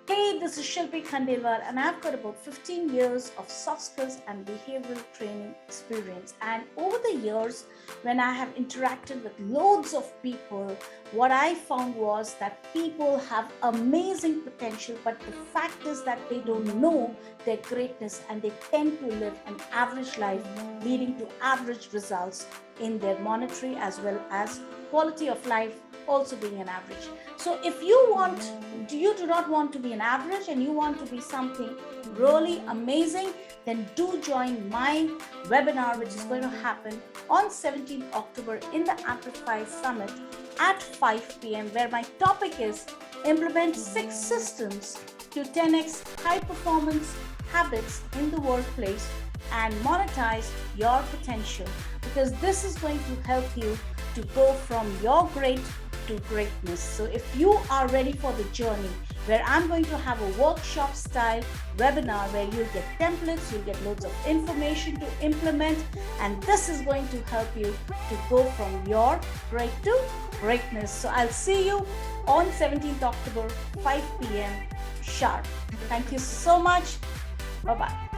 Hey, this is Shilpi Khandelwal, and I've got about 15 years of soft skills and behavioral training experience. And over the years, when I have interacted with loads of people, what I found was that people have amazing potential, but the fact is that they don't know their greatness and they tend to live an average life, leading to average results in their monetary as well as quality of life also being an average. So if you do not want to be an average and you want to be something really amazing, then do join my webinar, which is going to happen on 17th October in the Amplefy Summit at 5 p.m., where my topic is implement 6 systems to 10x high performance habits in the workplace and monetize your potential, because this is going to help you to go from your great to greatness. So if you are ready for the journey, where I'm going to have a workshop style webinar where you'll get templates, you'll get loads of information to implement, and this is going to help you to go from your great to greatness. So I'll see you on 17th October, 5 p.m. sharp. Thank you so much. Bye-bye.